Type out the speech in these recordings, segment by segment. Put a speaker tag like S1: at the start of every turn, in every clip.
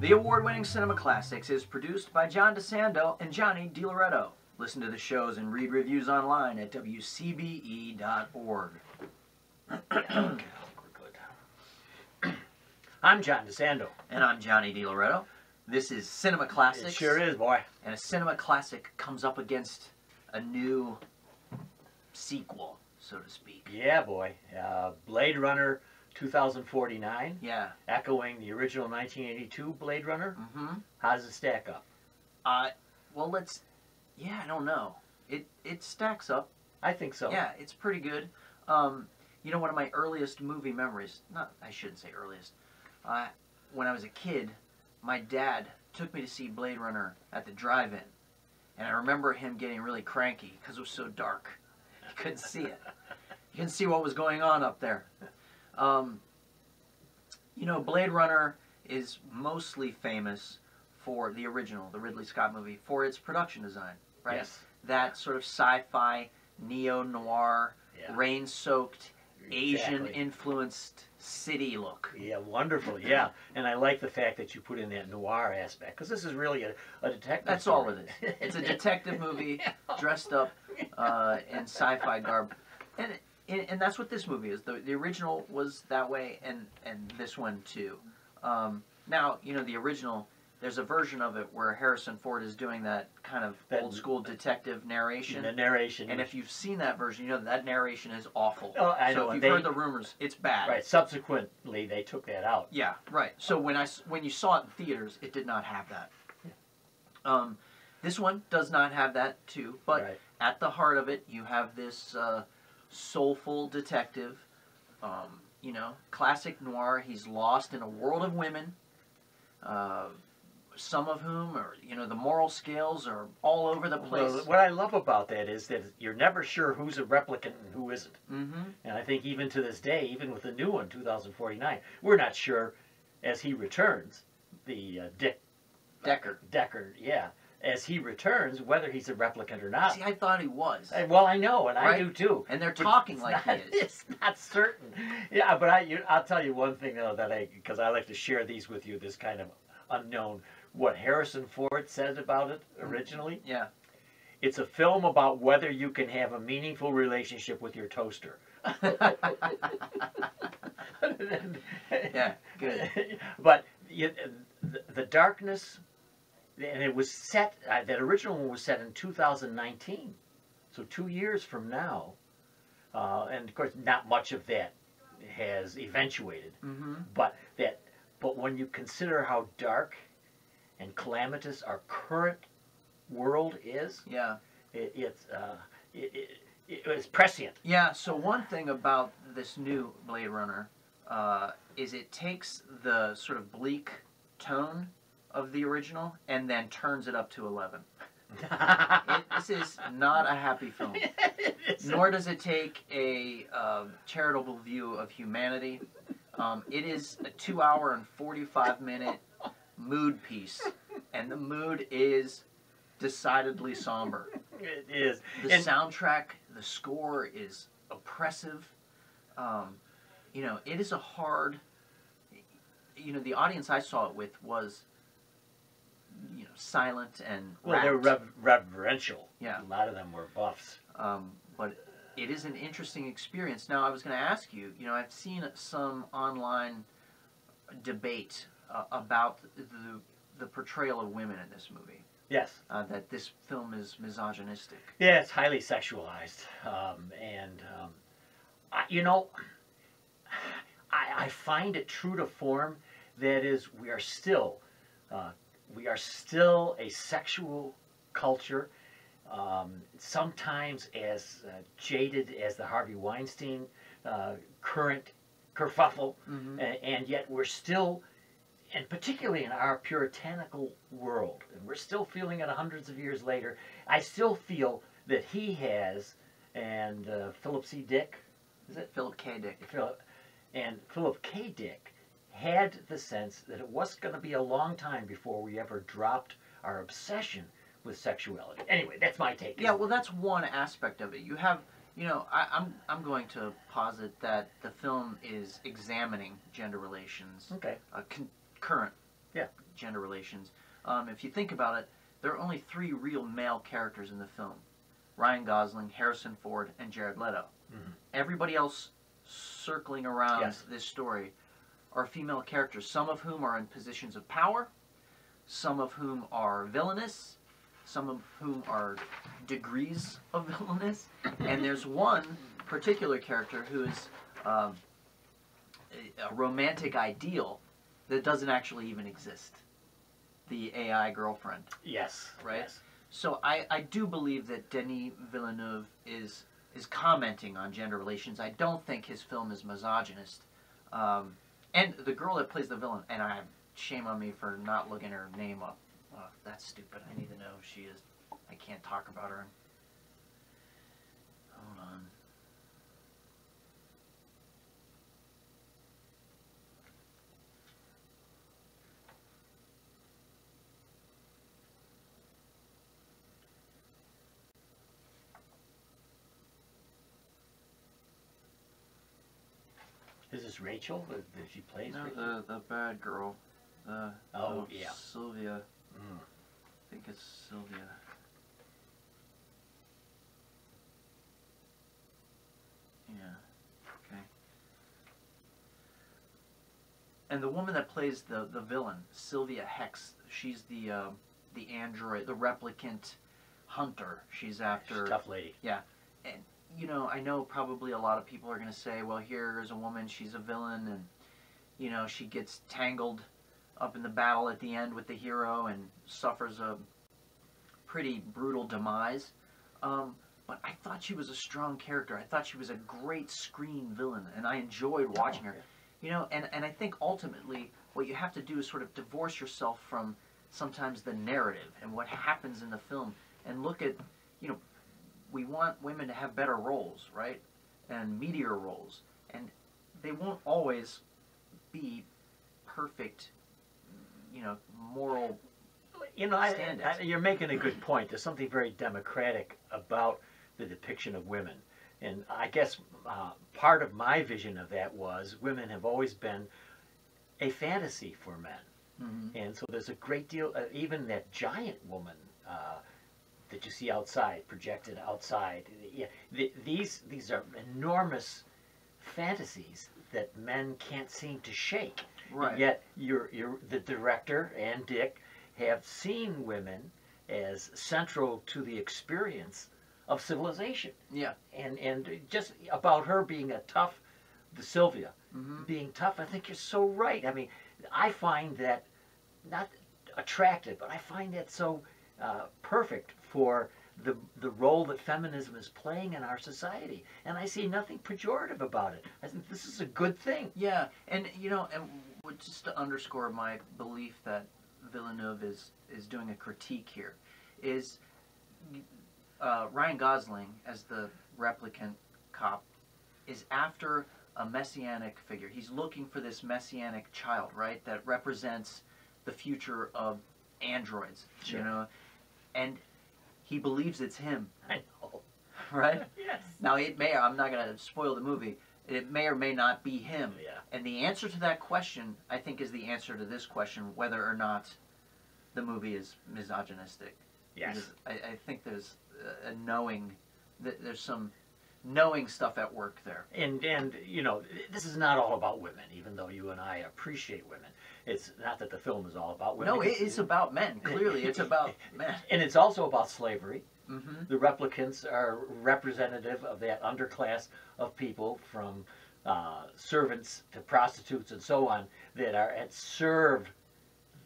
S1: The award-winning Cinema Classics is produced by John DeSando and Johnny DiLoretto. Listen to the shows and read reviews online at WCBE.org.
S2: Okay, we're good. I'm John DeSando.
S1: And I'm Johnny DiLoretto. This is Cinema Classics.
S2: It sure is, boy.
S1: And a Cinema Classic comes up against a new sequel, so to speak.
S2: Yeah, boy. Blade Runner 2049.
S1: Yeah.
S2: Echoing the original 1982 Blade Runner.
S1: Mm-hmm.
S2: How does it stack up?
S1: Well, yeah, I don't know. It stacks up.
S2: I think so.
S1: Yeah, it's pretty good. You know, one of my earliest movie memories, I shouldn't say earliest, when I was a kid, my dad took me to see Blade Runner at the drive-in. And I remember him getting really cranky because it was so dark. He couldn't see it. He couldn't see what was going on up there. You know, Blade Runner is mostly famous for the original, the Ridley Scott movie, for its production design, right?
S2: Yes.
S1: That sort of sci-fi, neo-noir,
S2: Yeah.
S1: rain-soaked,
S2: Exactly.
S1: Asian-influenced city look.
S2: Yeah, wonderful, yeah. And I like the fact that you put in that noir aspect, because this is really a detective
S1: That's
S2: story.
S1: all it is. It's a detective movie dressed up in sci-fi garb. And that's what this movie is. The original was that way, and this one too. Now, you know, the original, there's a version of it where Harrison Ford is doing that kind of old-school detective narration.
S2: The narration.
S1: And if you've seen that version, you know that narration is awful.
S2: Oh, I know.
S1: So if you've heard the rumors, it's bad.
S2: Right. Subsequently, they took that out.
S1: Yeah, right. So when you saw it in theaters, it did not have that. This one does not have that too, but at the heart of it, you have this soulful detective, you know, classic noir. He's lost in a world of women, some of whom are, you know, the moral scales are all over the place.
S2: Well, what I love about that is that you're never sure who's a replicant and who isn't.
S1: Mm-hmm.
S2: And I think even to this day, even with the new one, 2049, we're not sure as he returns, the
S1: Deckard,
S2: yeah, as he returns, whether he's a replicant or not.
S1: See, I thought he was.
S2: Well, I know, and
S1: Right?
S2: I do too.
S1: And they're talking like he is.
S2: It's not certain. Yeah, but I'll tell you one thing, though, because I like to share these with you, this kind of unknown, what Harrison Ford said about it originally.
S1: Yeah.
S2: It's a film about whether you can have a meaningful relationship with your toaster.
S1: Yeah, good.
S2: But the darkness, and it was set, that original one was set in 2019, so 2 years from now. And of course, not much of that has eventuated.
S1: Mm-hmm.
S2: But when you consider how dark and calamitous our current world is,
S1: Yeah.
S2: It's prescient.
S1: Yeah, so one thing about this new Blade Runner is it takes the sort of bleak tone of the original and then turns it up to 11. This is not a happy film. Nor does it take a charitable view of humanity. It is a 2-hour and 45-minute mood piece, and the mood is decidedly somber.
S2: It is.
S1: The soundtrack, the score is oppressive. You know, it is a hard... You know, the audience I saw it with was, you know, silent and
S2: well, they were reverential.
S1: Yeah.
S2: A lot of them were buffs.
S1: But it is an interesting experience. Now, I was going to ask you, you know, I've seen some online debate about the portrayal of women in this movie.
S2: Yes.
S1: That this film is misogynistic.
S2: Yeah, it's highly sexualized. You know, I find it true to form. That is, we are still a sexual culture. Sometimes as jaded as the Harvey Weinstein current kerfuffle, and yet we're still, and particularly in our puritanical world, and we're still feeling it hundreds of years later, I still feel that he has, and Philip C. Dick, is it?
S1: Philip K. Dick.
S2: Philip K. Dick had the sense that it was going to be a long time before we ever dropped our obsession with sexuality. Anyway, that's my take.
S1: Yeah, well, that's one aspect of it. You have, you know, I'm going to posit that the film is examining gender relations.
S2: Okay.
S1: Current.
S2: Yeah.
S1: gender relations. If you think about it, there are only 3 real male characters in the film: Ryan Gosling, Harrison Ford, and Jared Leto. Mm-hmm. Everybody else circling around this story are female characters, some of whom are in positions of power, some of whom are villainous, some of whom are degrees of villainous, and there's one particular character who is a romantic ideal that doesn't actually even exist. The AI girlfriend.
S2: Yes.
S1: Right?
S2: Yes.
S1: So I do believe that Denis Villeneuve is commenting on gender relations. I don't think his film is misogynist. And the girl that plays the villain, and shame on me for not looking her name up. That's stupid. I need to know who she is. I can't talk about her. Hold on.
S2: Is this Rachel that she plays?
S1: No,
S2: Rachel?
S1: the bad girl.
S2: Yeah.
S1: Sylvia. I think it's Sylvia. Yeah. Okay. And the woman that plays the villain, Sylvia Hex, she's the android, the replicant hunter. She's after.
S2: She's a tough lady.
S1: Yeah. And you know, I know probably a lot of people are going to say, well, here's a woman, she's a villain, and, you know, she gets tangled up in the battle at the end with the hero and suffers a pretty brutal demise. But I thought she was a strong character. I thought she was a great screen villain, and I enjoyed watching her. You know, and I think ultimately what you have to do is sort of divorce yourself from sometimes the narrative and what happens in the film and look at, you know, we want women to have better roles, right? And meatier roles. And they won't always be perfect, you know, moral standards.
S2: You're making a good point. There's something very democratic about the depiction of women. And I guess part of my vision of that was women have always been a fantasy for men. Mm-hmm. And so there's a great deal, even that giant woman that you see outside, projected outside. Yeah, these are enormous fantasies that men can't seem to shake.
S1: Right.
S2: Yet the director and Dick have seen women as central to the experience of civilization.
S1: Yeah.
S2: And just about her being a tough, the Sylvia, being tough, I think you're so right. I mean, I find that not attractive, but I find that so perfect for the role that feminism is playing in our society, and I see nothing pejorative about it. I think this is a good thing.
S1: Yeah, and you know, and just to underscore my belief that Villeneuve is doing a critique here, is Ryan Gosling as the replicant cop is after a messianic figure. He's looking for this messianic child, right, that represents the future of androids,
S2: Sure.
S1: you know, and he believes it's him.
S2: I know.
S1: Right?
S2: Yes.
S1: Now, I'm not going to spoil the movie, it may or may not be him.
S2: Yeah.
S1: And the answer to that question, I think, is the answer to this question, whether or not the movie is misogynistic.
S2: Yes.
S1: Because I think there's a knowing, there's some knowing stuff at work there.
S2: And you know, this is not all about women, even though you and I appreciate women. It's not that the film is all about women.
S1: No, it's about men. Clearly, it's about men.
S2: And it's also about slavery.
S1: Mm-hmm.
S2: The replicants are representative of that underclass of people, from servants to prostitutes and so on, that are served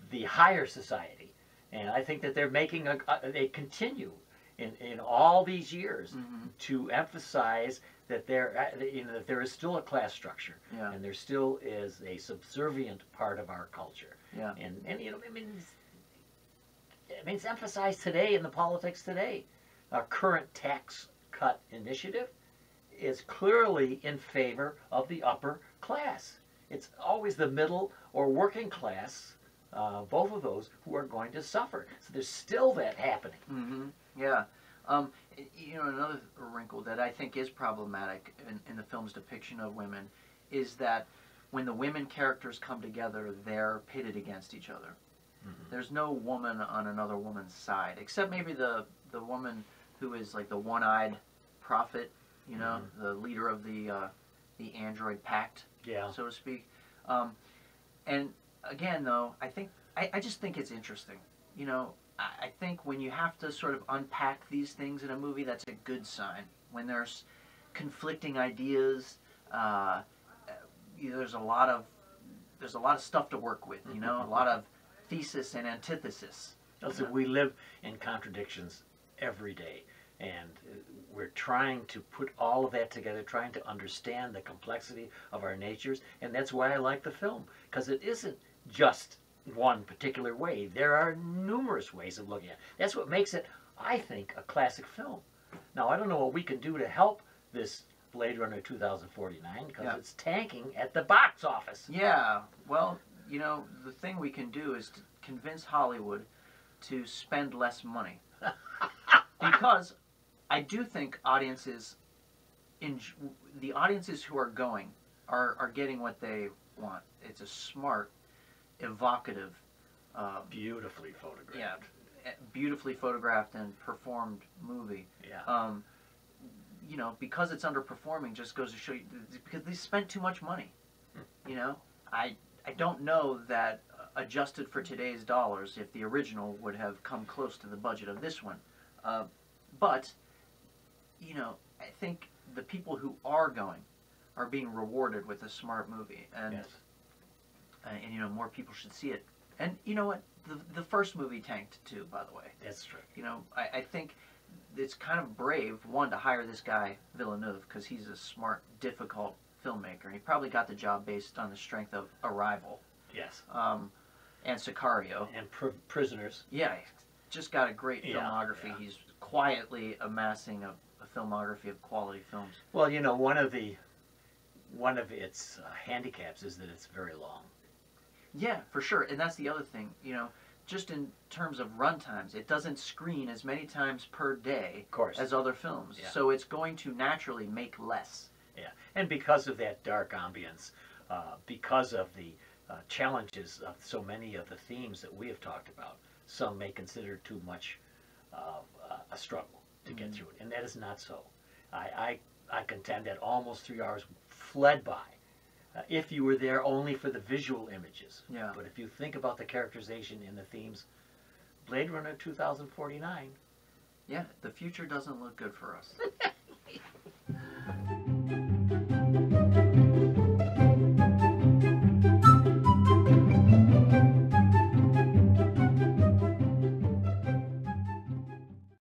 S2: the higher society. And I think that they're making they continue in all these years to emphasize that that there is still a class structure, and there still is a subservient part of our culture.
S1: Yeah.
S2: And you know, I mean, it's emphasized today in the politics today. Our current tax cut initiative is clearly in favor of the upper class. It's always the middle or working class, both of those, who are going to suffer. So there's still that happening.
S1: Mm-hmm. Yeah. You know, another wrinkle that I think is problematic in the film's depiction of women is that when the women characters come together, they're pitted against each other. There's no woman on another woman's side, except maybe the woman who is like the one-eyed prophet, you know, the leader of the android pact, so to speak. And again, though, I just think it's interesting. You know, I think when you have to sort of unpack these things in a movie, that's a good sign. When there's conflicting ideas, there's a lot of stuff to work with. You know, a lot of thesis and antithesis.
S2: Also, we live in contradictions every day, and we're trying to put all of that together, trying to understand the complexity of our natures, and that's why I like the film, because it isn't just one particular way. There are numerous ways of looking at it. That's what makes it, I think, a classic film. Now, I don't know what we can do to help this Blade Runner 2049, because it's tanking at the box office.
S1: Yeah, well, you know, the thing we can do is to convince Hollywood to spend less money. Because I do think the audiences who are going are getting what they want. It's a smart, evocative,
S2: beautifully photographed.
S1: Yeah, beautifully photographed and performed movie.
S2: Yeah.
S1: You know, because it's underperforming just goes to show you, because they spent too much money. You know, I don't know that adjusted for today's dollars if the original would have come close to the budget of this one. But, you know, I think the people who are going are being rewarded with a smart movie. And, and you know, more people should see it. And you know what? The first movie tanked too, by the way.
S2: That's true.
S1: You know, I think it's kind of brave, one, to hire this guy, Villeneuve, because he's a smart, difficult filmmaker. And he probably got the job based on the strength of Arrival.
S2: Yes.
S1: And Sicario.
S2: And Prisoners.
S1: Yeah, just got a great filmography.
S2: Yeah.
S1: He's quietly amassing a filmography of quality films.
S2: Well, you know, one of its handicaps is that it's very long.
S1: Yeah, for sure. And that's the other thing, you know, just in terms of run times, it doesn't screen as many times per day as other films.
S2: Yeah.
S1: So it's going to naturally make less.
S2: Yeah, and because of that dark ambience, because of the challenges of so many of the themes that we have talked about, some may consider too much a struggle to get through it, and that is not so. I contend that almost 3 hours fled by if you were there only for the visual images.
S1: Yeah.
S2: But if you think about the characterization in the themes, Blade Runner 2049.
S1: Yeah, the future doesn't look good for us.